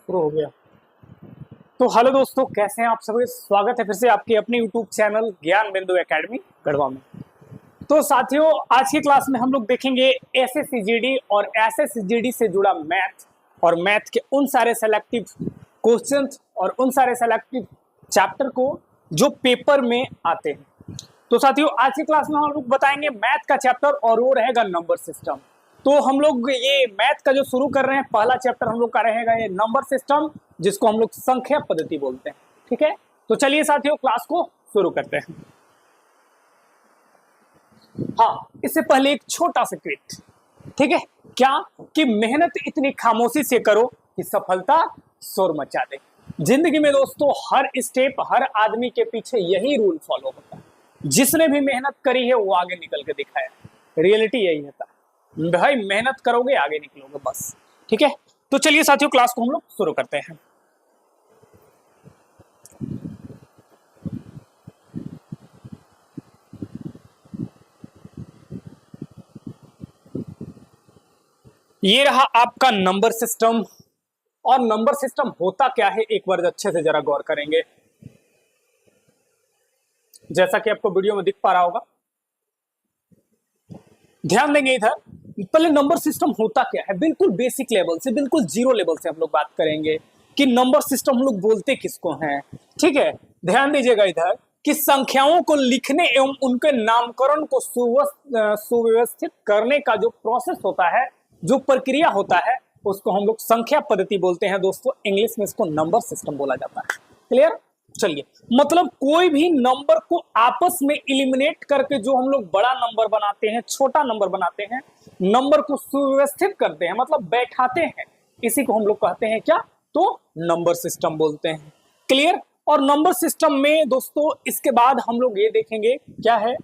शुरू हो गया। तो हेलो दोस्तों, कैसे हैं आप सभी। स्वागत है फिर से आपके अपने यूट्यूब चैनल ज्ञान बिंदु एकेडमी गढ़वा में। तो साथियों, आज की क्लास में हम लोग देखेंगे एसएससीजीडी और एसएससीजीडी से जुड़ा मैथ और मैथ के उन सारे सेलेक्टिव क्वेश्चंस और उन सारे सेलेक्टिव चैप्टर को जो पेपर में आते हैं। तो साथियों, आज की क्लास में हम लोग बताएंगे मैथ का चैप्टर और वो रहेगा नंबर सिस्टम। तो हम लोग ये मैथ का जो शुरू कर रहे हैं, पहला चैप्टर हम लोग का रहेगा ये नंबर सिस्टम, जिसको हम लोग संख्या पद्धति बोलते हैं। ठीक है, तो चलिए साथियों क्लास को शुरू करते हैं। हाँ, इससे पहले एक छोटा सा क्विज। ठीक है, क्या कि मेहनत इतनी खामोशी से करो कि सफलता शोर मचा दे। जिंदगी में दोस्तों हर स्टेप, हर आदमी के पीछे यही रूल फॉलो होता है। जिसने भी मेहनत करी है वो आगे निकल के दिखाया। रियलिटी यही होता है भाई, मेहनत करोगे आगे निकलोगे बस। ठीक है, तो चलिए साथियों क्लास को हम लोग शुरू करते हैं। ये रहा आपका नंबर सिस्टम। और नंबर सिस्टम होता क्या है एक बार अच्छे से जरा गौर करेंगे। जैसा कि आपको वीडियो में दिख पा रहा होगा, ध्यान देंगे इधर। पहले नंबर सिस्टम होता क्या है, बिल्कुल बेसिक लेवल से, बिल्कुल जीरो लेवल से हम लोग बात करेंगे कि नंबर सिस्टम हम लोग बोलते किसको हैं। ठीक है, ध्यान दीजिएगा इधर कि संख्याओं को लिखने एवं उनके नामकरण को सुव्यवस्थित करने का जो प्रोसेस होता है, जो प्रक्रिया होता है, उसको हम लोग संख्या पद्धति बोलते हैं दोस्तों। इंग्लिश में इसको नंबर सिस्टम बोला जाता है। क्लियर। चलिए, मतलब कोई भी नंबर को आपस में इलिमिनेट करके जो हम लोग बड़ा नंबर बनाते हैं, छोटा नंबर बनाते हैं, नंबर को सुव्यवस्थित करते हैं, मतलब बैठाते हैं, इसी को हम लोग कहते हैं क्या, तो नंबर सिस्टम बोलते हैं। क्लियर। और नंबर सिस्टम में दोस्तों इसके बाद हम लोग ये देखेंगे क्या है,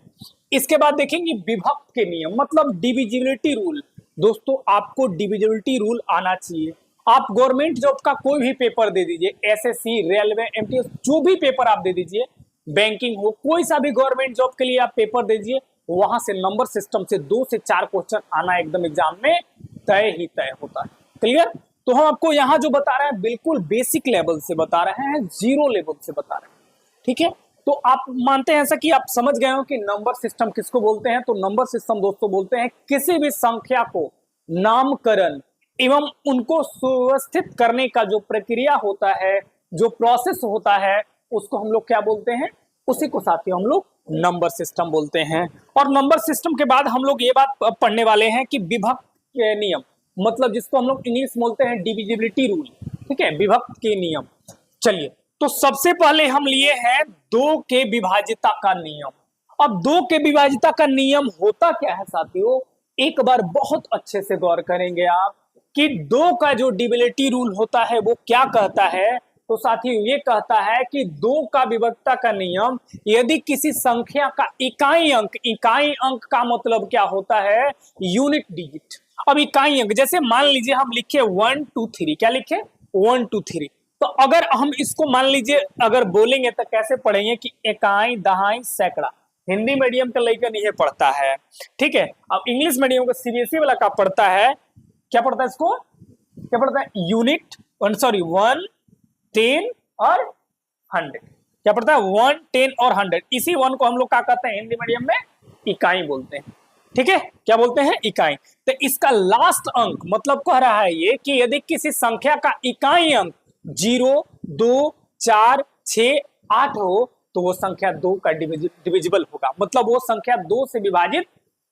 इसके बाद देखेंगे विभक्त के नियम, मतलब डिविजिबिलिटी रूल। दोस्तों आपको डिविजिबिलिटी रूल आना चाहिए। आप गवर्नमेंट जॉब का कोई भी पेपर दे दीजिए, एसएससी, रेलवे, एमटीएस, जो भी पेपर आप दे दीजिए, बैंकिंग हो, कोई सा भी गवर्नमेंट जॉब के लिए आप पेपर दे दीजिए, वहां से नंबर सिस्टम से 2 से 4 क्वेश्चन आना एकदम एग्जाम में तय ही तय होता है। क्लियर। तो हम आपको यहाँ जो बता रहे हैं बिल्कुल बेसिक लेवल से बता रहे हैं, जीरो लेवल से बता रहे हैं। ठीक है, तो आप मानते हैं ऐसा कि आप समझ गए हो कि नंबर सिस्टम किसको बोलते हैं। तो नंबर सिस्टम दोस्तों बोलते हैं किसी भी संख्या को नामकरण एवं उनको सुव्यवस्थित करने का जो प्रक्रिया होता है, जो प्रोसेस होता है, उसको हम लोग क्या बोलते हैं, उसी को साथियों हम लोग नंबर सिस्टम बोलते हैं। और नंबर सिस्टम के बाद हम लोग ये बात पढ़ने वाले हैं कि विभक्त के नियम, मतलब जिसको हम लोग इंग्लिश बोलते हैं डिविजिबिलिटी रूल। ठीक है, विभक्त के नियम। चलिए, तो सबसे पहले हम लिए हैं 2 के विभाजिता का नियम। अब 2 के विभाजिता का नियम होता क्या है साथियों, एक बार बहुत अच्छे से गौर करेंगे आप कि 2 का जो डिविजिबिलिटी रूल होता है वो क्या कहता है। तो साथियों ये कहता है कि 2 का विभक्ता का नियम, यदि किसी संख्या का इकाई अंक का मतलब क्या होता है, यूनिट डिजिट। अब इकाई अंक, जैसे मान लीजिए हम लिखे 1 2 3, क्या लिखे 1 2 3, तो अगर हम इसको मान लीजिए अगर बोलेंगे तो कैसे पढ़ेंगे कि इकाई, दहाई, सैकड़ा। हिंदी मीडियम का लड़का नहीं पढ़ता है। ठीक है, अब इंग्लिश मीडियम का सीबीएसई वाला का पढ़ता है, क्या पढ़ता है इसको, क्या पढ़ता है, यूनिट, सॉरी 1 10 और 100। क्या पढ़ता है 1 10 और 100। इसी 1 को हम लोग क्या कहते हैं हिंदी मीडियम में, इकाई बोलते हैं। ठीक है, क्या बोलते हैं, इकाई। तो इसका लास्ट अंक मतलब कह रहा है ये कि यदि किसी संख्या का इकाई अंक 0 2 4 6 8 हो तो वो संख्या 2 का डिविजिबल होगा, मतलब वो संख्या 2 से विभाजित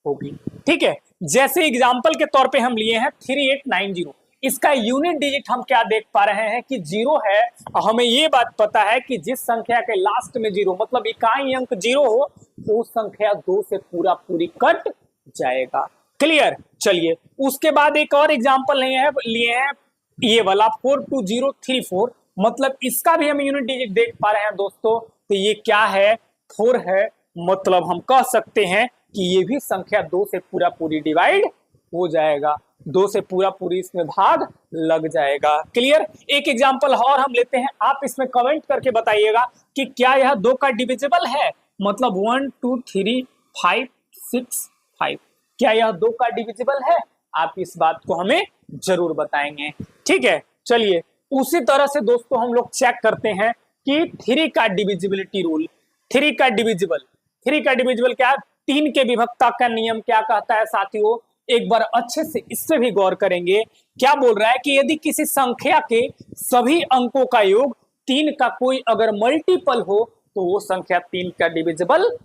होगी। ठीक है, जैसे एग्जांपल के तौर पे हम लिए हैं 3890। इसका यूनिट डिजिट हम क्या देख पा रहे हैं कि 0 है। हमें ये बात पता है कि जिस संख्या के लास्ट में 0 मतलब इकाई अंक 0 हो तो संख्या 2 से पूरी कट जाएगा। क्लियर। चलिए, उसके बाद एक और एग्जांपल लिए हैं ये वाला 42034, मतलब इसका भी हम यूनिट डिजिट देख पा रहे हैं दोस्तों। तो ये क्या है, 4 है, मतलब हम कह सकते हैं कि ये भी संख्या 2 से पूरी डिवाइड हो जाएगा, 2 से पूरी इसमें भाग लग जाएगा। क्लियर। एक एग्जांपल और हम लेते हैं, आप इसमें कमेंट करके बताइएगा कि क्या यह 2 का डिविजिबल है, मतलब 1 2 3 5 6 5, क्या यह 2 का डिविजिबल है। आप इस बात को हमें जरूर बताएंगे। ठीक है, चलिए उसी तरह से दोस्तों हम लोग चेक करते हैं कि थ्री का डिविजिबिलिटी रूल, थ्री का डिविजिबल क्या है, तीन के विभक्ता का नियम क्या कहता है साथियों, एक बार अच्छे से इससे भी गौर करेंगे। क्या बोल रहा है कि यदि किसी संख्या के सभी अंकों का योग तीन का कोई अगर मल्टीपल हो तो वो संख्या तीन का डिविजिबल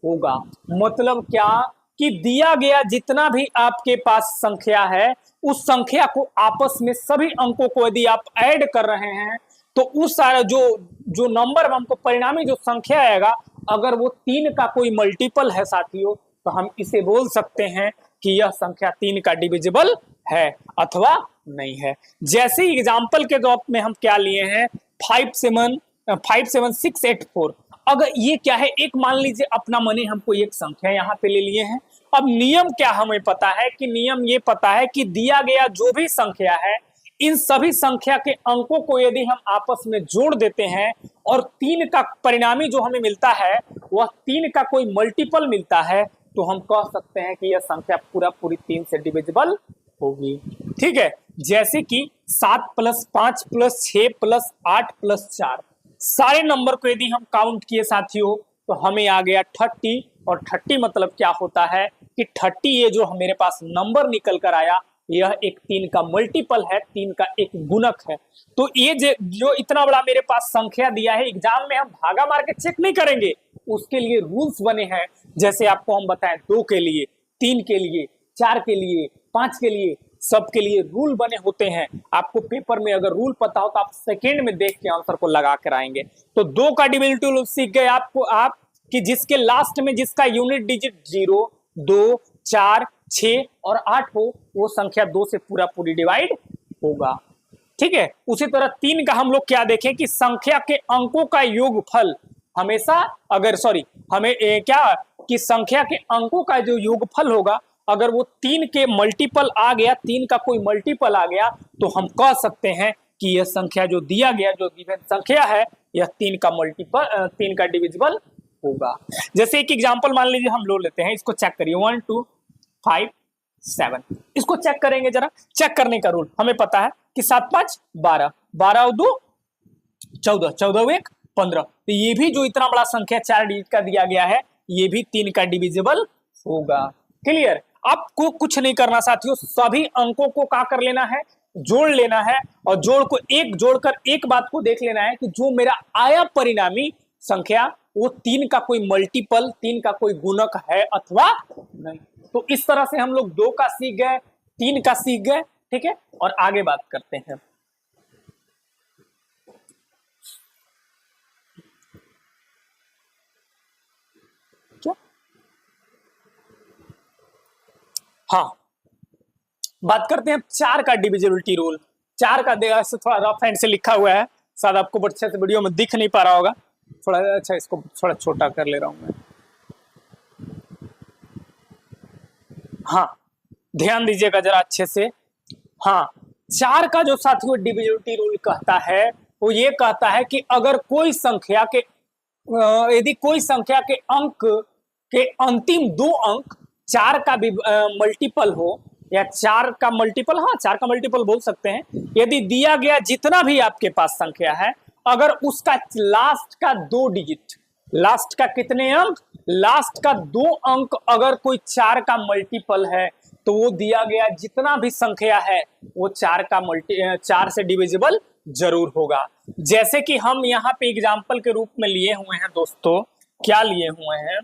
होगा। मतलब क्या कि दिया गया जितना भी आपके पास संख्या है उस संख्या को आपस में सभी अंकों को यदि आप ऐड कर रहे हैं तो उस सारा जो जो नंबर हमको परिणामी जो संख्या आएगा अगर वो तीन का कोई मल्टीपल है साथियों तो हम इसे बोल सकते हैं कि यह संख्या तीन का डिविजिबल है अथवा नहीं है। जैसे एग्जांपल के तौर में हम क्या लिए हैं 57684। अगर ये क्या है, एक मान लीजिए अपना मने हमको एक संख्या यहाँ पे ले लिए हैं। अब नियम क्या हमें पता है कि नियम ये पता है कि दिया गया जो भी संख्या है इन सभी संख्या के अंकों को यदि हम आपस में जोड़ देते हैं और तीन का परिणामी जो हमें मिलता है वह तीन का कोई मल्टीपल मिलता है तो हम कह सकते हैं कि यह संख्या पूरा पूरी तीन से डिविजिबल होगी। ठीक है, जैसे कि 7 + 5 + 6 + 8 + 4 सारे नंबर को यदि हम काउंट किए साथियों तो हमें आ गया 30। और 30 मतलब क्या होता है कि 30 ये जो मेरे पास नंबर निकल कर आया यह एक तीन का मल्टीपल है, तीन का एक गुणक है। तो ये जो इतना बड़ा मेरे पास संख्या दिया है एग्जाम में हम भागा मार के चेक नहीं करेंगे, उसके लिए रूल्स बने हैं। जैसे आपको हम बताएं 2 के लिए, 3 के लिए, 4 के लिए, 5 के लिए, सबके लिए रूल बने होते हैं। आपको पेपर में अगर रूल पता हो तो आप सेकेंड में देख के आंसर को लगा कर आएंगे। तो 2 का डिविजिबिलिटी रूल सीख गए आपको आप कि जिसके लास्ट में जिसका यूनिट डिजिट 0, 2, 4, 6 और 8 हो वो संख्या 2 से पूरा पूरी डिवाइड होगा। ठीक है, उसी तरह 3 का हम लोग क्या देखें कि संख्या के अंकों का योगफल हमेशा हमें क्या कि संख्या के अंकों का जो योगफल होगा अगर वो 3 के मल्टीपल आ गया, 3 का कोई मल्टीपल आ गया तो हम कह सकते हैं कि यह संख्या जो दिया गया जो गिवन संख्या है यह 3 का मल्टीपल 3 का डिविजिबल होगा। जैसे एक एग्जांपल मान लीजिए हम लोग लेते हैं, इसको चेक करिए 1 2 5 7। इसको चेक करेंगे जरा। चेक करने का रूल हमें पता है कि 7 5 12, 12 और 2 14, 14 और 1 15। तो ये भी जो इतना बड़ा संख्या 4 डिजिट का दिया गया है ये भी 3 का डिविजिबल होगा। क्लियर? आपको कुछ नहीं करना साथियों, सभी अंकों को क्या कर लेना है, जोड़ लेना है और जोड़कर एक बात को देख लेना है कि जो मेरा आया परिणामी संख्या वो 3 का कोई मल्टीपल, 3 का कोई गुणक है अथवा नहीं। तो इस तरह से हम लोग 2 का सीख गए, 3 का सीख गए। ठीक है, और आगे बात करते हैं। क्या? हाँ, बात करते हैं 4 का डिविजिबिलिटी रूल। 4 का थोड़ा रफ हैंड से लिखा हुआ है, शायद आपको अच्छे से वीडियो में दिख नहीं पा रहा होगा। थोड़ा अच्छा इसको थोड़ा छोटा कर ले रहा हूं मैं। हाँ, ध्यान दीजिएगा जरा अच्छे से। हाँ, 4 का जो साथियों डिविजिबिलिटी रूल कहता है वो ये कहता है कि अगर कोई संख्या के यदि कोई संख्या के अंक के अंतिम 2 अंक 4 का मल्टीपल हो या 4 का मल्टीपल, हाँ 4 का मल्टीपल बोल सकते हैं, यदि दिया गया जितना भी आपके पास संख्या है अगर उसका लास्ट का 2 डिजिट, लास्ट का कितने अंक, लास्ट का 2 अंक अगर कोई 4 का मल्टीपल है तो वो दिया गया जितना भी संख्या है वो 4 से डिविजिबल जरूर होगा। जैसे कि हम यहाँ पे एग्जाम्पल के रूप में लिए हुए हैं दोस्तों, क्या लिए हुए हैं,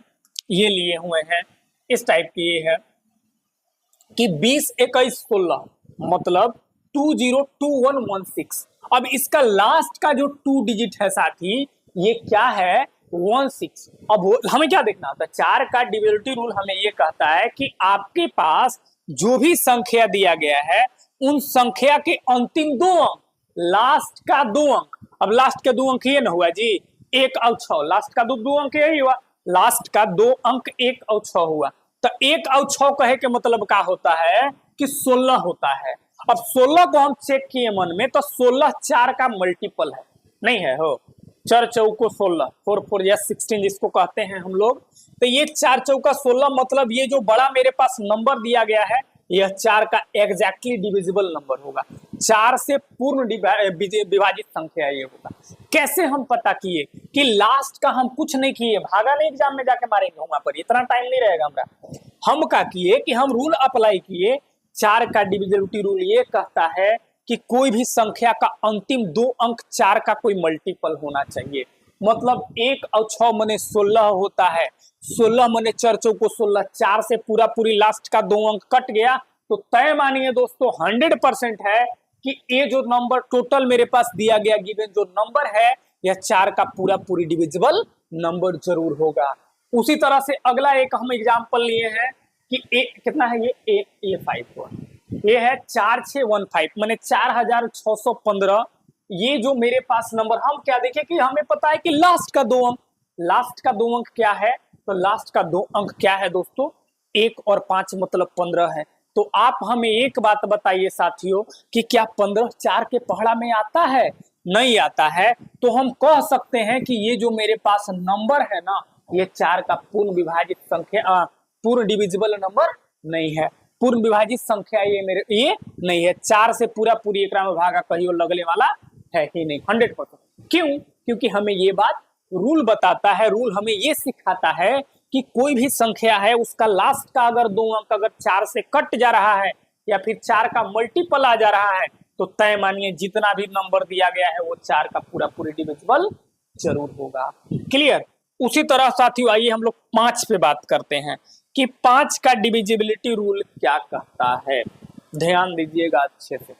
ये लिए हुए हैं इस टाइप की, ये है कि 20 21 16 मतलब 202116। अब इसका लास्ट का जो 2 डिजिट है साथी ये क्या है 16। अब हमें क्या देखना होता है, 4 का डिविजिबिलिटी रूल हमें ये कहता है कि आपके पास जो भी संख्या दिया गया है उन संख्या के अंतिम 2 अंक, लास्ट का 2 अंक, अब लास्ट के 2 अंक ये ना हुआ जी 1 और 6, लास्ट का 2 अंक यही हुआ, लास्ट का 2 अंक 1 और 6 हुआ। तो 1 और 6 कहे के मतलब क्या होता है कि 16 होता है। अब 16 को हम चेक किए मन में तो 16 4 का मल्टीपल है, नहीं है हो, 4 चौको 16, 4 4 या 16 जिसको कहते हैं हम लोग। तो ये 4 चौका 16 मतलब ये जो बड़ा मेरे पास नंबर दिया गया है यह 4 का एग्जैक्टली डिविजिबल नंबर होगा। 4 से पूर्ण विभाजित संख्या ये होगा। कैसे हम पता किए कि लास्ट का हम कुछ नहीं किए, भागा नहीं एग्जाम में जाके मारेंगे वहां पर, इतना टाइम नहीं रहेगा हमरा। हम क्या किए कि हम रूल अप्लाई किए। 4 का डिविजिबिलिटी रूल ये कहता है कि कोई भी संख्या का अंतिम 2 अंक 4 का कोई मल्टीपल होना चाहिए। मतलब 1 और 6 मने 16 होता है, 16 मने 4 चौको 16, 4 से पूरा पूरी लास्ट का 2 अंक कट गया तो तय मानिए दोस्तों 100% है कि ये जो नंबर टोटल मेरे पास दिया गया गिवन जो नंबर है यह 4 का पूरा पूरी डिविजिबल नंबर जरूर होगा। उसी तरह से अगला एक हम एग्जांपल लिए हैं कि कितना है ये 5 हुआ, ये है 4615 माने 4615। ये जो मेरे पास नंबर, हम क्या देखें कि हमें पता है कि लास्ट का 2 अंक, लास्ट का 2 अंक क्या है, तो लास्ट का 2 अंक क्या है दोस्तों, 1 और 5 मतलब 15 है। तो आप हमें एक बात बताइए साथियों कि क्या 15 4 के पहाड़ा में आता है? नहीं आता है। तो हम कह सकते हैं कि ये जो मेरे पास नंबर है ना, ये 4 का पूर्ण विभाजित संख्या, पूर्ण डिविजिबल नंबर नहीं है, पूर्ण विभाजित संख्या ये मेरे ये नहीं है। 4 से पूरा पूरी एक में भागा कहियो लगने वाला है ही नहीं 100%। क्यों? क्योंकि हमें ये बात रूल बताता है, रूल हमें ये सिखाता है कि कोई भी संख्या है उसका लास्ट का अगर 2 अंक अगर 4 से कट जा रहा है या फिर 4 का मल्टीपल आ जा रहा है तो तय मानिए जितना भी नंबर दिया गया है वो 4 का पूरा पूरी डिविजिबल जरूर होगा। क्लियर? उसी तरह साथियों आइए हम लोग 5 पे बात करते हैं कि 5 का डिविजिबिलिटी रूल क्या कहता है। ध्यान दीजिएगा अच्छे से।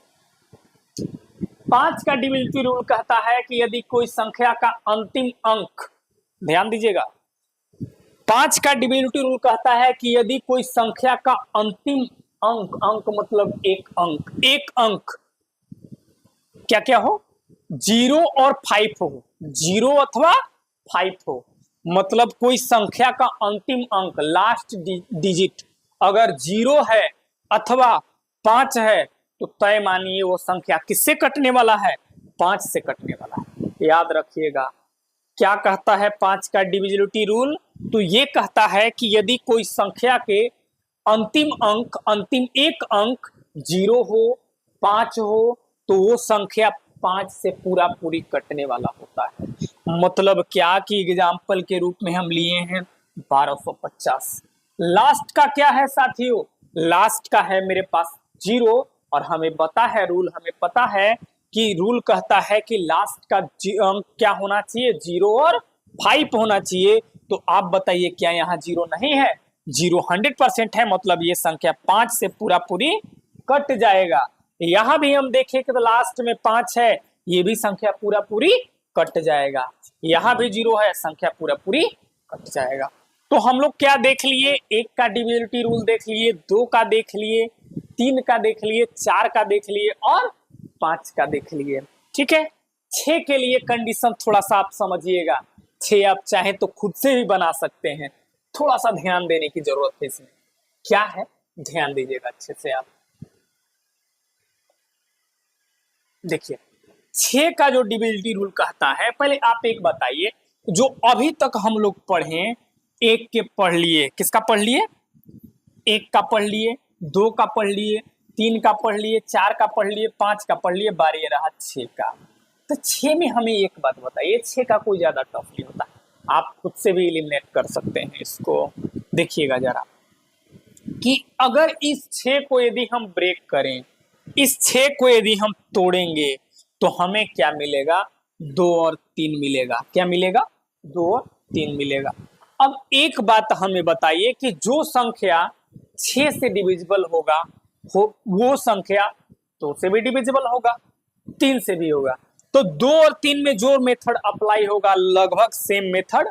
5 का डिविजिबिलिटी रूल कहता है कि यदि कोई संख्या का अंतिम अंक, ध्यान दीजिएगा, 5 का डिविजिबिलिटी रूल कहता है कि यदि कोई संख्या का अंतिम अंक, अंक मतलब एक अंक क्या क्या हो, 0 और 5 हो, 0 अथवा 5 हो। मतलब कोई संख्या का अंतिम अंक लास्ट डिजिट अगर 0 है अथवा 5 है तो तय मानिए वो संख्या किससे कटने वाला है, 5 से कटने वाला है। याद रखिएगा क्या कहता है 5 का डिविजिबिलिटी रूल, तो ये कहता है कि यदि कोई संख्या के अंतिम अंक, अंतिम एक अंक 0 हो, 5 हो तो वो संख्या 5 से पूरा पूरी कटने वाला होता है। मतलब क्या कि एग्जाम्पल के रूप में हम लिए हैं 1250। लास्ट का क्या है साथियों, लास्ट का है मेरे पास 0 और हमें पता है रूल, हमें पता है कि रूल कहता है कि लास्ट का अंक क्या होना चाहिए, 0 और 5 होना चाहिए। तो आप बताइए क्या यहाँ 0 नहीं है? 0 100% है, मतलब ये संख्या 5 से पूरा पूरी कट जाएगा। यहाँ भी हम देखें कि तो लास्ट में 5 है, ये भी संख्या पूरा पूरी कट जाएगा। यहाँ भी 0 है, संख्या पूरा पूरी कट जाएगा। तो हम लोग क्या देख लिए, 1 का डिविजिबिलिटी रूल देख लिए, 2 का देख लिए, 3 का देख लिए, 4 का देख लिए और 5 का देख लिए। ठीक है, 6 के लिए कंडीशन थोड़ा सा आप समझिएगा। 6 आप चाहें तो खुद से भी बना सकते हैं, थोड़ा सा ध्यान देने की जरूरत है इसमें। क्या है, ध्यान दीजिएगा अच्छे से आप। देखिए 6 का जो डिविजिबिलिटी रूल कहता है, पहले आप एक बताइए, जो अभी तक हम लोग पढ़े, 1 के पढ़ लिए, किसका पढ़ लिए, 1 का पढ़ लिए, 2 का पढ़ लिए, 3 का पढ़ लिए, 4 का पढ़ लिए, 5 का पढ़ लिए, बारी रहा 6 का। तो 6 में हमें एक बात बताइए, 6 का कोई ज्यादा टफ नहीं होता, आप खुद से भी एलिमिनेट कर सकते हैं इसको। देखिएगा जरा कि अगर इस 6 को यदि हम ब्रेक करें, इस 6 को यदि हम तोड़ेंगे तो हमें क्या मिलेगा, 2 और 3 मिलेगा। क्या मिलेगा, 2 और 3 मिलेगा। अब एक बात हमें बताइए कि जो संख्या 6 से डिविजिबल होगा वो संख्या 2 से भी डिविजिबल होगा, 3 से भी होगा। तो 2 और 3 में जो मेथड अप्लाई होगा लगभग सेम मेथड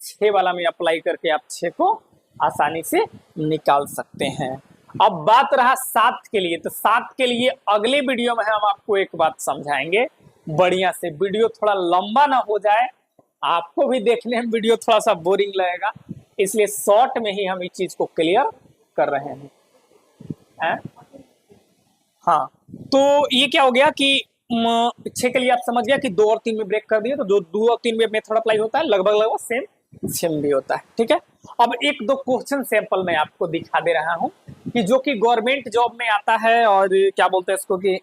6 वाला में अप्लाई करके आप 6 को आसानी से निकाल सकते हैं। अब बात रहा 7 के लिए, तो 7 के लिए अगले वीडियो में हम आपको एक बात समझाएंगे बढ़िया से। वीडियो थोड़ा लंबा ना हो जाए, आपको भी देखने में वीडियो थोड़ा सा बोरिंग लगेगा, इसलिए शॉर्ट में ही हम इस चीज को क्लियर कर रहे हैं। हाँ, तो ये क्या हो गया कि 6 के लिए आप समझ गया कि 2 और 3 में ब्रेक कर दिए, तो जो 2 और 3 में मेथड अप्लाई होता है लगभग सेम भी होता है। ठीक है, अब 1-2 क्वेश्चन सैंपल मैं आपको दिखा दे रहा हूं कि जो कि गवर्नमेंट जॉब में आता है और क्या बोलते हैं इसको कि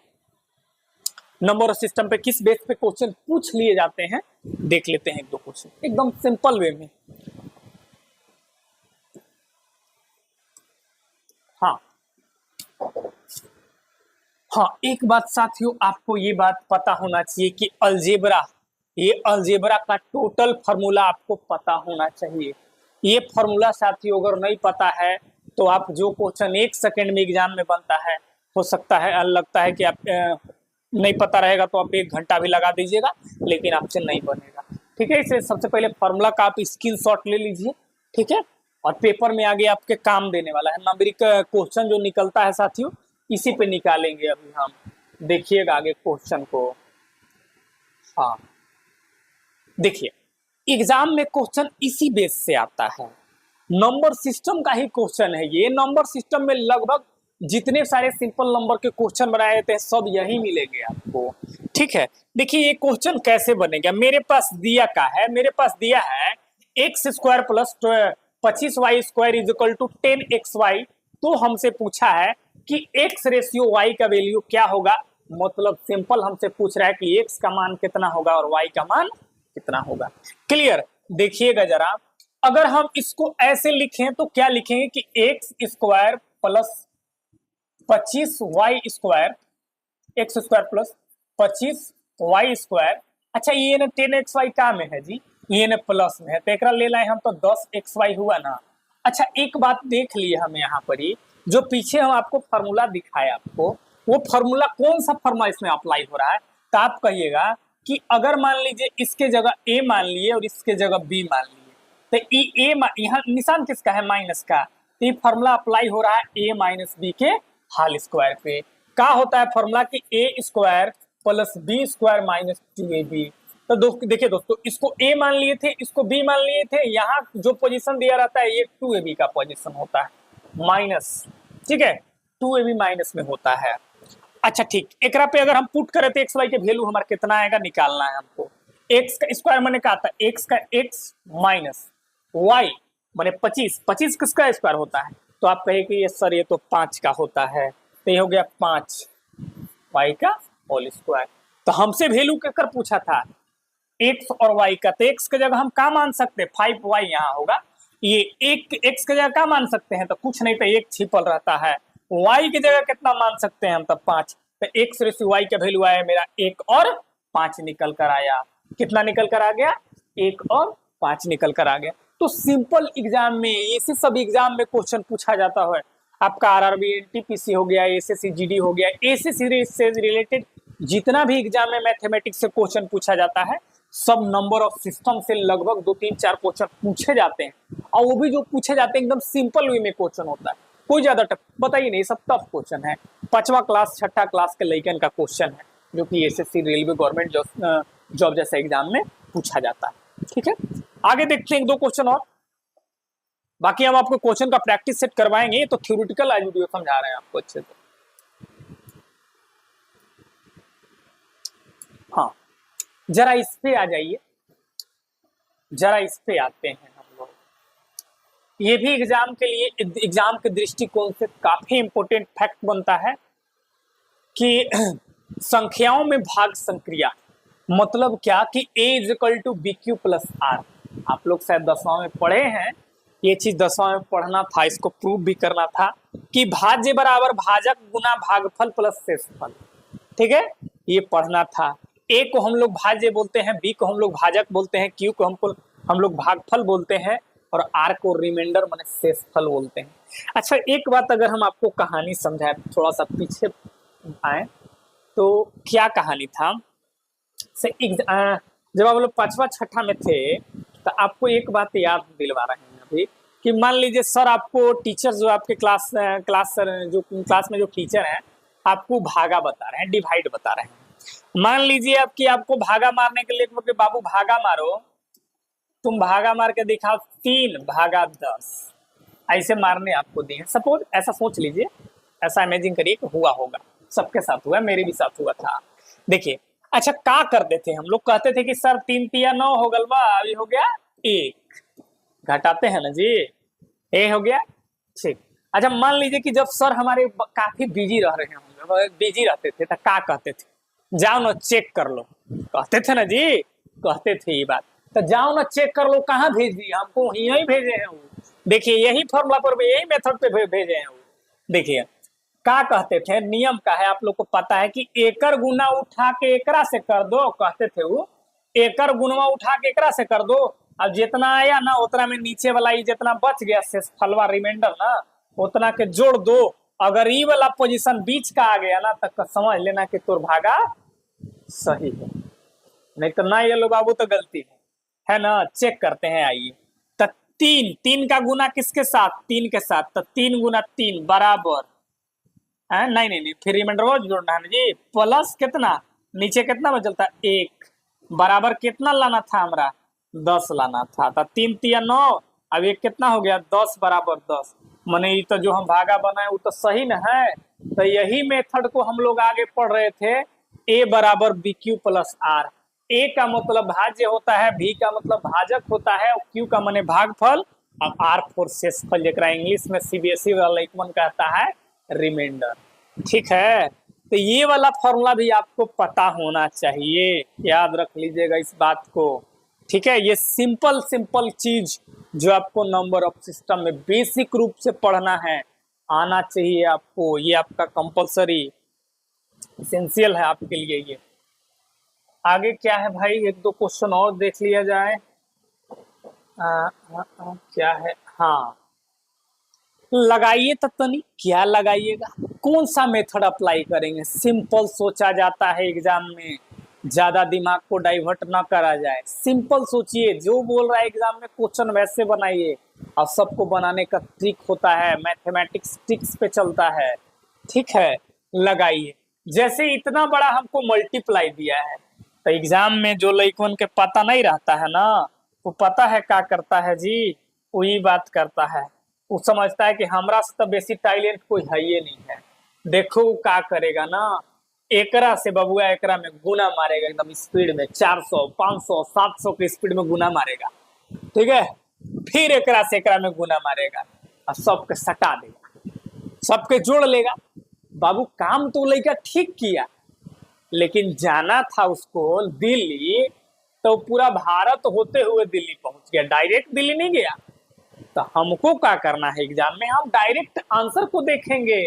नंबर सिस्टम पे किस बेस पे क्वेश्चन पूछ लिए जाते हैं, देख लेते हैं एक दो क्वेश्चन एकदम सिंपल वे में। हाँ हाँ, एक बात साथियों, आपको ये बात पता होना चाहिए कि अलजेब्रा, ये अलजेब्रा का टोटल फार्मूला आपको पता होना चाहिए। ये फार्मूला साथियों अगर नहीं पता है तो आप जो क्वेश्चन 1 सेकंड में एग्जाम में बनता है, हो सकता है लगता है कि आप नहीं पता रहेगा तो आप 1 घंटा भी लगा दीजिएगा लेकिन आपसे नहीं बनेगा। ठीक है, इसलिए सबसे पहले फार्मूला का आप स्क्रीनशॉट ले लीजिए। ठीक है, और पेपर में आगे आपके काम देने वाला है। नंबरिक क्वेश्चन जो निकलता है साथियों, इसी पे निकालेंगे अभी हम, देखिएगा आगे क्वेश्चन को। हाँ देखिए, एग्जाम में क्वेश्चन इसी बेस से आता है, नंबर सिस्टम का ही क्वेश्चन है ये। नंबर सिस्टम में लगभग जितने सारे सिंपल नंबर के क्वेश्चन बनाए थे सब यही मिलेंगे आपको। ठीक है, देखिए ये क्वेश्चन कैसे बनेगा। मेरे पास दिया का है, मेरे पास दिया है x² plus 25y² is equal to 10xy। तो हमसे पूछा है कि x रेशियो y का वैल्यू क्या होगा। मतलब सिंपल हमसे पूछ रहा है कि x का मान कितना होगा और y का मान कितना होगा। क्लियर, देखिएगा जरा, अगर हम इसको ऐसे लिखें तो क्या लिखेंगे कि x² plus 25y², x² plus 25y²। अच्छा ये ना 10xy का में है जी, ये ना प्लस में है तो एक ले लाए हम तो 10xy हुआ ना। अच्छा एक बात देख लिए हम यहाँ पर ही, जो पीछे हम आपको फार्मूला दिखाया आपको, वो फार्मूला कौन सा फार्मूला इसमें अप्लाई हो रहा है। तो आप कहिएगा कि अगर मान लीजिए इसके जगह a मान लिए और इसके जगह b मान लिए, तो यहाँ निशान किसका है, माइनस का। तो ये फार्मूला अप्लाई हो रहा है a माइनस बी के होल स्क्वायर पे। क्या होता है फार्मूला कि a² plus b² minus 2ab। तो देखिए दोस्तों, इसको a मान लिए थे, इसको b मान लिए थे, यहाँ जो पोजीशन दिया रहता है ये 2ab का पोजीशन होता है माइनस। ठीक है, 2ab माइनस में होता है। अच्छा ठीक, एकरा पे अगर हम पुट करें तो xy के वैल्यू हमारा कितना आएगा निकालना है हमको। x का स्क्वायर मैंने कहा था, x का x माइनस y मैंने 25 किसका स्क्वायर होता है। तो आप कहे कि ये सर ये तो 5 का होता है, तो ये हो गया 5 y का होल स्क्वायर। तो हमसे वैल्यू कहकर पूछा था x और y का, तो x की जगह हम क्या मान सकते हैं, 5y यहाँ होगा। ये एक x की जगह क्या मान सकते हैं, तो कुछ नहीं, तो एक छिपल रहता है। y की जगह कितना मान सकते हैं हम, तब 5। तो x रेशियो y का वैल्यू आया मेरा 1 और 5 निकल कर आया। कितना निकल कर आ गया, 1 और 5 निकल कर आ गया। तो सिंपल एग्जाम में, ऐसे सब एग्जाम में क्वेश्चन पूछा जाता है। आपका आरआरबी एनटीपीसी हो गया, एसएससी जीडी हो गया, एसएससी से रिलेटेड जितना भी एग्जाम में मैथमेटिक्स से क्वेश्चन पूछा जाता है, सब नंबर ऑफ सिस्टम से लगभग 2-3-4 क्वेश्चन पूछे जाते हैं। और वो भी जो पूछे जाते हैं एकदम सिंपल वे में क्वेश्चन होता है, कोई ज्यादा टफ बताइए नहीं, सब टफ क्वेश्चन है। 5वां क्लास 6ठा क्लास के लड़कन का क्वेश्चन है जो कि एसएससी रेलवे गवर्नमेंट जॉब जैसे एग्जाम में पूछा जाता है। ठीक है, आगे देखते हैं 1-2 क्वेश्चन और, बाकी हम आपको क्वेश्चन का प्रैक्टिस सेट करवाएंगे। तो थ्योरेटिकल आज वीडियो समझा रहे हैं आपको अच्छे से। हाँ जरा इस पे आ जाइए, जरा इस पे आते हैं हम लोग। ये भी एग्जाम के लिए, एग्जाम के दृष्टिकोण से काफी इंपॉर्टेंट फैक्ट बनता है कि संख्याओं में भाग संक्रिया मतलब क्या कि a is equal to BQ plus R। आप लोग शायद 10वां में पढ़े हैं, ये चीज 10वां में पढ़ना था, इसको प्रूव भी करना था कि भाज्य बराबर भाजक गुना भागफल प्लस शेषफल। ठीक है, ये पढ़ना था। a को हम लोग भाज्य बोलते हैं, b को हम लोग भाजक बोलते हैं, q को हम लोग भागफल बोलते हैं और r को रिमाइंडर माने शेषफल बोलते हैं। अच्छा एक बात अगर हम आपको कहानी समझाए, थोड़ा सा पीछे आए तो क्या कहानी था से जब आप लोग 5वां-6ठा में थे तो आपको एक बात याद दिलवा रहे हैं अभी कि मान लीजिए सर आपको टीचर जो आपके क्लास में जो टीचर हैं आपको भागा बता रहे हैं, डिवाइड बता रहे हैं। मान लीजिए आपको भागा मारने के लिए कि बाबू भागा मारो, तुम भागा मार के दिखाओ 3 भागा 10, ऐसे मारने आपको दिए। सपोज ऐसा सोच लीजिए, ऐसा इमेजिन करिए कि हुआ होगा, सबके साथ हुआ, मेरे भी साथ हुआ था। देखिए अच्छा क्या करते थे हम लोग, कहते थे कि सर 3 तिया 9 हो गल बा, अभी हो गया 1, घटाते हैं ना जी, ए हो गया। ठीक, अच्छा मान लीजिए कि जब सर हमारे काफी बिजी रह रहे होंगे, बिजी रहते थे तो क्या कहते थे, जाओ ना चेक कर लो, कहते थे ना जी, कहते थे ये बात। तो जाओ ना चेक कर लो, कहाँ भेज दिए हमको, यहीं भेजे हैं वो। देखिए यही फॉर्मूला पर यही मेथड पे भेजे हैं वो। देखिए क्या कहते थे, नियम का है, आप लोग को पता है कि एकड़ गुना उठा के एकरा से कर दो, कहते थे वो एकड़ गुणवा उठा के एकरा से कर दो। अब जितना आया ना उतना में नीचे वाला ये जितना बच गया शेषफलवा रिमाइंडर ना, उतना के जोड़ दो। अगर ये वाला पोजीशन बीच का आ गया ना तो समझ लेना कि तोर भागा सही है, नहीं तो ना ये लो बाबू तो गलती है ना। चेक करते हैं, आइए। तो तीन, तीन का गुना किसके साथ, तीन के साथ, तो 3 × 3 बराबर है, नहीं फिर रिमाइंडर वो जोड़ना है ना जी, प्लस कितना नीचे कितना बचलता 1 बराबर कितना लाना था हमरा 10 लाना था। तो 3 × 3 = 9, अब ये कितना हो गया 10 बराबर 10, माने ये तो जो हम भागा बनाए वो तो सही ना है। तो यही मेथड को हम लोग आगे पढ़ रहे थे, a बराबर BQ + R। a का मतलब भाज्य होता है, b का मतलब भाजक होता है, और q का माने भागफल, और r फोर शेषफल, जरा इंग्लिश में CBSE वाला लइकमन कहता है रिमाइंडर। ठीक है, तो ये वाला फॉर्मूला भी आपको पता होना चाहिए, याद रख लीजिएगा इस बात को। ठीक है, ये सिंपल सिंपल चीज जो आपको नंबर ऑफ सिस्टम में बेसिक रूप से पढ़ना है, आना चाहिए आपको, ये आपका कंपलसरी एसेंशियल है आपके लिए। ये आगे क्या है भाई, एक दो क्वेश्चन और देख लिया जाए। क्या है, हाँ लगाइए तब तो नहीं, क्या लगाइएगा, कौन सा मेथड अप्लाई करेंगे। सिंपल सोचा जाता है एग्जाम में, ज्यादा दिमाग को डाइवर्ट ना करा जाए, सिंपल सोचिए, जो बोल रहा है एग्जाम में क्वेश्चन वैसे बनाइए। और सबको बनाने का ट्रिक होता है, मैथमेटिक्स ट्रिक्स पे चलता है। ठीक है, लगाइए। जैसे इतना बड़ा हमको मल्टीप्लाई दिया है, तो एग्जाम में जो लइकन के पता नहीं रहता है ना, वो पता है क्या करता है जी, वही बात करता है। वो समझता है कि हमरा से तो बेसी टैलेंट कोई है ही नहीं है। देखो वो क्या करेगा ना, एकरा से बबुआ एकरा में गुना मारेगा एकदम स्पीड में, 400 500 700 की स्पीड में गुना मारेगा। ठीक है, फिर एकरा से एकरा में गुना मारेगा और सबके सटा देगा, सबके जोड़ लेगा। बाबू काम तो लड़का ठीक किया, लेकिन जाना था उसको दिल्ली, तो पूरा भारत होते हुए दिल्ली पहुंच गया, डायरेक्ट दिल्ली नहीं गया। तो हमको क्या करना है एग्जाम में, हम डायरेक्ट आंसर को देखेंगे,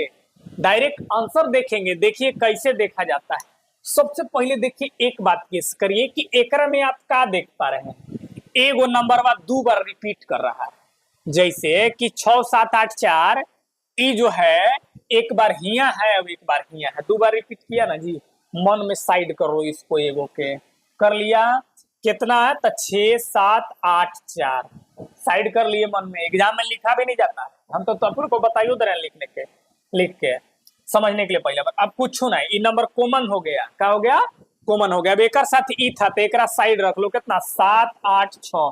डायरेक्ट आंसर देखेंगे। देखिए कैसे देखा जाता है। सबसे पहले देखिए एक बात केस करिए कि एकरा में आप क्या देख पा रहे हैं, एगो नंबर बार 2 बार रिपीट कर रहा है, जैसे कि 6 7 8 4, ये जो है एक बार हिया है, अब एक बार हिया है, 2 बार रिपीट किया ना जी। मन में साइड करो इसको, एगो के कर लिया, कितना है तो 6 7 8 4 साइड कर लिए मन में। एग्जाम में लिखा भी नहीं जाता है, हम तो आप को बताइए दे रहे हैं लिखने के, लिख के समझने के लिए पहले बार। अब कुछ ना, ये नंबर कॉमन हो गया, क्या हो गया कॉमन हो गया। अब एक साथ ई था तो एक साइड रख लो, कितना 7 8 6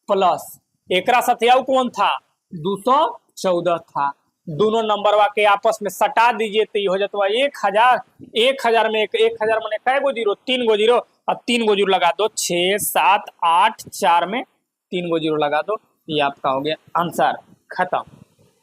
प्लस एक साथ याव कौन था 214 था। दोनों नंबर के आपस में सटा दीजिए तो ये हो जाता 1000। 1000 में 1000 मैंने कै गो जीरो, 3 गो जीरो, अब 3 गो जीरो लगा दो, 6 7 8 4 में 3 गो जीरो लगा दो, ये आपका हो गया आंसर, खत्म।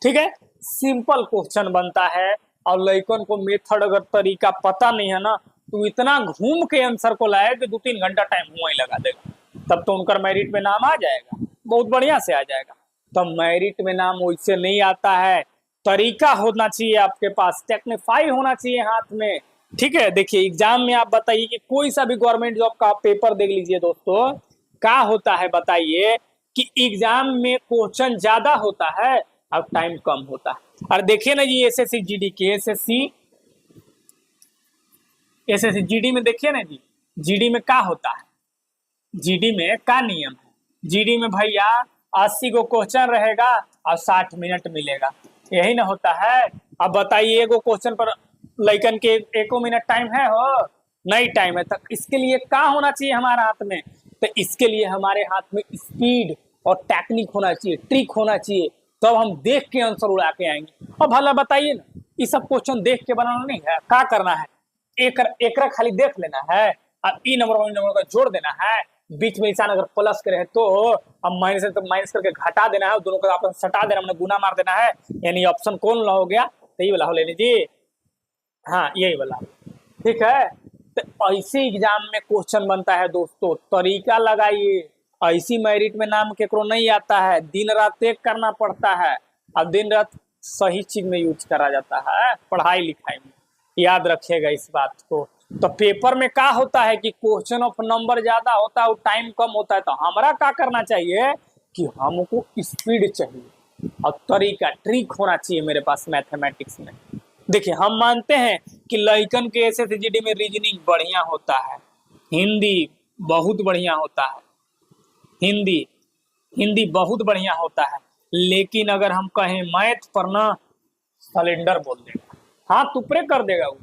ठीक है, सिंपल क्वेश्चन बनता है। और लइकन को मेथड अगर तरीका पता नहीं है ना, तो इतना घूम के आंसर को लाए कि 2-3 घंटा टाइम हुआ ही लगा देगा, तब तो उनका मेरिट में नाम आ जाएगा, बहुत बढ़िया से आ जाएगा। तो मेरिट में नाम वैसे नहीं आता है, तरीका होना चाहिए आपके पास, टेक्निफाई होना चाहिए हाथ में। ठीक है, देखिए एग्जाम में आप बताइए कि कोई सा भी गवर्नमेंट जॉब का पेपर देख लीजिए दोस्तों, क्या होता है बताइए कि एग्जाम में क्वेश्चन ज्यादा होता है और टाइम कम होता है। और देखिए ना जी, एसएससी जीडी के एसएससी जीडी में देखिए ना जी, जीडी में क्या होता है, जीडी में क्या नियम है, जीडी में भैया 80 गो क्वेश्चन रहेगा और 60 मिनट मिलेगा, यही ना होता है। अब बताइए एगो क्वेश्चन पर लइकन के 1 मिनट टाइम है हो, नहीं टाइम है, तो इसके लिए क्या होना चाहिए हमारे हाथ में, तो इसके लिए हमारे हाथ में स्पीड और टेक्निक होना चाहिए, ट्रिक होना चाहिए, तब तो हम देख के आंसर उड़ा के आएंगे। अब भला बताइए ना, ये सब क्वेश्चन देख के बनाना नहीं है, क्या करना है, एक खाली देख लेना है और ई नंबर का जोड़ देना है, बीच में निशान अगर प्लस के रहे तो अब माइनस है तो माइनस करके घटा देना है, दोनों का आपस सटा देना, मैंने गुना मार देना है, यानी ऑप्शन कौन ला हो गया, तो यही वाला हो ले लीजिए, हाँ यही वाला। ठीक है, तो ऐसे एग्जाम में क्वेश्चन बनता है दोस्तों, तरीका लगाइए। ऐसी मेरिट में नाम केकरो नहीं आता है, दिन रात एक करना पड़ता है, अब दिन रात सही चीज में यूज करा जाता है, पढ़ाई लिखाई में, याद रखिएगा इस बात को। तो पेपर में क्या होता है कि क्वेश्चन ऑफ नंबर ज्यादा होता है और टाइम कम होता है, तो हमारा क्या करना चाहिए कि हमको स्पीड चाहिए और तरीका, ट्रिक होना चाहिए मेरे पास मैथमेटिक्स में। देखिए हम मानते हैं कि लइकन के एसएसजीडी में रीजनिंग बढ़िया होता है, हिंदी बहुत बढ़िया होता है, हिंदी बहुत बढ़िया होता है, लेकिन अगर हम कहें मैथ पर ना सिलेंडर बोल देगा, हाँ तुपरे कर देगा वो,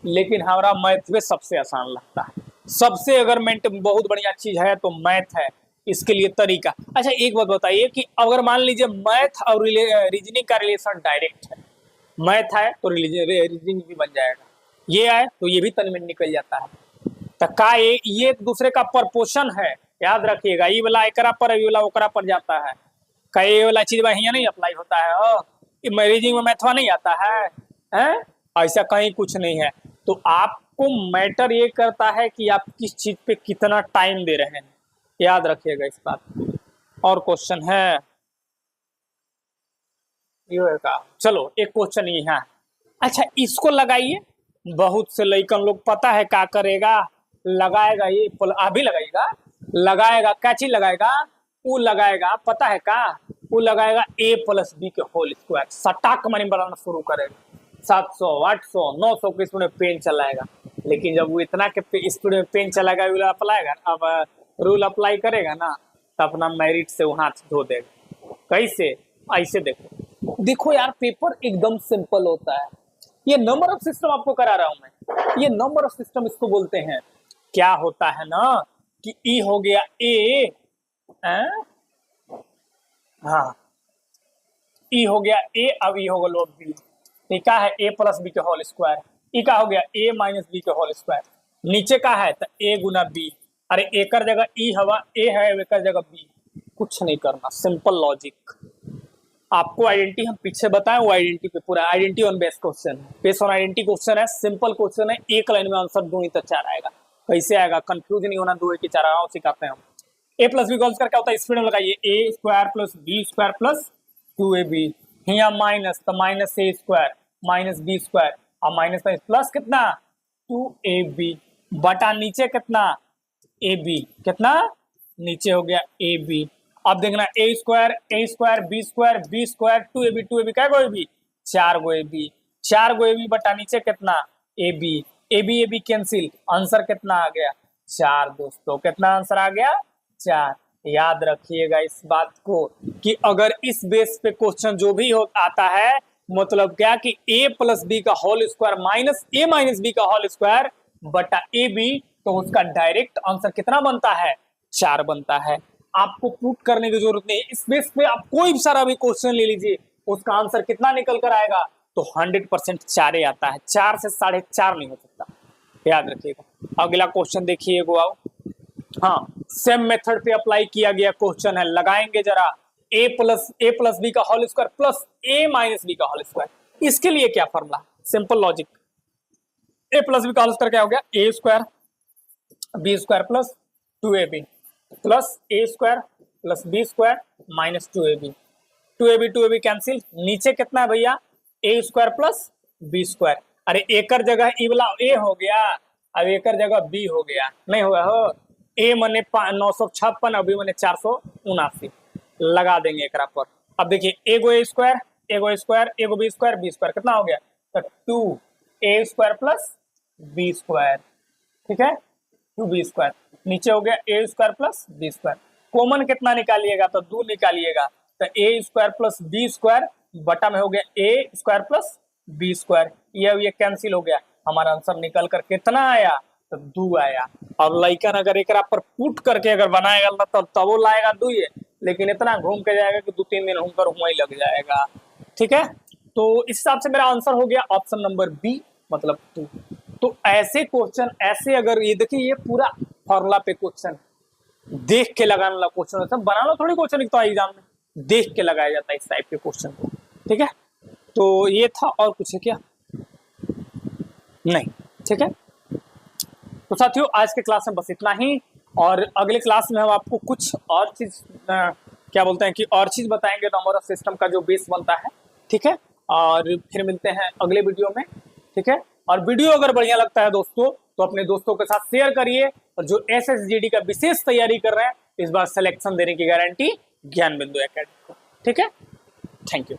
लेकिन हमारा मैथ में सबसे आसान लगता है। सबसे अगर मेंट बहुत बढ़िया चीज है तो मैथ है, इसके लिए तरीका। अच्छा एक बात बताइए कि अगर मान लीजिए मैथ और रीजनिंग का रिलेशन डायरेक्ट है, मैथ है तो रीजनिंग भी बन जाएगा, ये आए तो ये भी तन में निकल जाता है, तो का ये एक दूसरे का प्रपोर्शन है, याद रखिएगा। ये वाला एकरा पर, ये वाला ओकरा पर जाता है, का ये वाला चीज यहाँ नहीं अप्लाई होता है, रीजनिंग में मैथवा नहीं आता है, हैं? ऐसा कहीं कुछ नहीं है। तो आपको मैटर ये करता है कि आप किस चीज पे कितना टाइम दे रहे हैं, याद रखिएगा इस बात को। और क्वेश्चन है ये का, चलो एक क्वेश्चन ये है। अच्छा इसको लगाइए, बहुत से लइकन लोग पता है क्या करेगा, लगाएगा ये अभी लगाएगा क्या चीज लगाएगा, वो लगाएगा पता है का, वो लगाएगा a प्लस बी के होल स्क्वायर, सटाक मनी बनाना शुरू करेगा, 700 800 900 के स्पीड में पेन चलाएगा। लेकिन जब वो इतना के स्पीड में पेन चलाएगा, अब रूल अप्लाई करेगा ना, तो अपना मेरिट से वो हाथ धो देगा। कैसे, ऐसे देखो यार, पेपर एकदम सिंपल होता है। ये नंबर ऑफ सिस्टम आपको करा रहा हूं मैं, ये नंबर ऑफ सिस्टम इसको बोलते हैं। क्या होता है ना कि ई हो गया ए, हाँ ई हो गया ए, अब ई होगा लोग बी, क्या है ए प्लस बी के होल स्क्वायर, ई का हो गया ए माइनस बी के होल स्क्वायर, नीचे का है तो ए गुना बी, अरे एकर जगह ई हवा ए है, एकर जगह बी, कुछ नहीं करना, सिंपल लॉजिक। आपको आइडेंटिटी हम पीछे बताएं, वो आइडेंटिटी पे पूरा आइडेंटिटी ऑन बेस क्वेश्चन है, बेस ऑन आइडेंटिटी क्वेश्चन है, सिंपल क्वेश्चन है, एक लाइन में आंसर 2 ही तक 4 आएगा। कैसे आएगा, कंफ्यूज नहीं होना, 2 की 4 आएगा, सिखाते हैं हम। A plus B whole square क्या होता है, स्पीड में लगाइए, A square plus B square plus 2ab, यहाँ माइनस तो minus A square minus B square, और माइनस प्लस कितना 2ab, बटा नीचे कितना ab, कितना नीचे हो गया ab। अब देखना A square B square B square 2ab क्या गो ab, 4 गो ab, 4 गो ab बटा नीचे कितना ab कैंसिल, आंसर कितना आ गया 4 दोस्तों, कितना आंसर आ गया 4। याद रखिएगा इस बात को कि अगर इस बेस पे क्वेश्चन जो भी आता है, मतलब क्या कि a प्लस बी का होल स्क्वायर माइनस ए माइनस बी का होल स्क्वायर बटा ए बी, तो उसका डायरेक्ट आंसर कितना बनता है 4 बनता है। आपको प्रूफ करने की जरूरत नहीं, इस बेस पे आप कोई भी सारा भी क्वेश्चन ले लीजिए, उसका आंसर कितना निकल कर आएगा, तो 100% 4 आता है, 4 से 4.5 नहीं हो सकता, याद रखिएगा। अगला क्वेश्चन देखिए गो आओ, हाँ सेम मेथड पे अप्लाई किया गया क्वेश्चन है, लगाएंगे जरा a प्लस बी का whole square plus a minus B का होल स्क्वायर। इसके लिए क्या formula, simple logic, a plus B का होल स्क्वायर क्या हो गया, a square B square plus 2ab plus a square plus B square minus 2ab cancel, नीचे कितना है भैया a square plus B square, अरे एकर जगह ई वाला a हो गया, अब एकर जगह b हो गया, नहीं होगा हो, a मने 956, अभी मने 479, लगा देंगे एकरा पर। अब देखिए एगो ए स्क्वायर एगो स्क्वायर एगो बी स्क्वायर कितना हो गया, तो 2a square plus B square, ठीक है 2b स्क्वायर, नीचे हो गया a square plus B square, common कितना निकालिएगा तो 2 निकालिएगा, तो a square plus B square बटा में हो गया a square plus B square, ये कैंसिल हो गया, हमारा आंसर निकल कर कितना आया तो 2 आया। और लइकन अगर एक पर पुट करके अगर बनाएगा तब वो लाएगा 2 ही, लेकिन इतना घूम के जाएगा कि 2-3 दिन घूमकर वहीं लग जाएगा, ठीक है। तो इस हिसाब से मेरा आंसर हो गया ऑप्शन नंबर बी, मतलब 2। तो ऐसे क्वेश्चन, ऐसे अगर ये देखिए, ये पूरा फॉर्मूला पे क्वेश्चन, देख के लगाने वाला क्वेश्चन होता है, बनाना थोड़ी क्वेश्चन लिखता है एग्जाम में, देख के लगाया जाता है इस टाइप के क्वेश्चन को, ठीक है। तो ये था, और कुछ है क्या, नहीं, ठीक है। तो साथियों आज के क्लास में बस इतना ही, और अगले क्लास में हम आपको कुछ और चीज क्या बोलते हैं कि और चीज बताएंगे नंबर ऑफ सिस्टम का जो बेस बनता है। ठीक है, और फिर मिलते हैं अगले वीडियो में। ठीक है, और वीडियो अगर बढ़िया लगता है दोस्तों तो अपने दोस्तों के साथ शेयर करिए, और जो SSGD का विशेष तैयारी कर रहे हैं इस बार सिलेक्शन देने की गारंटी ज्ञान बिंदु एकेडमी को। ठीक है, थैंक यू।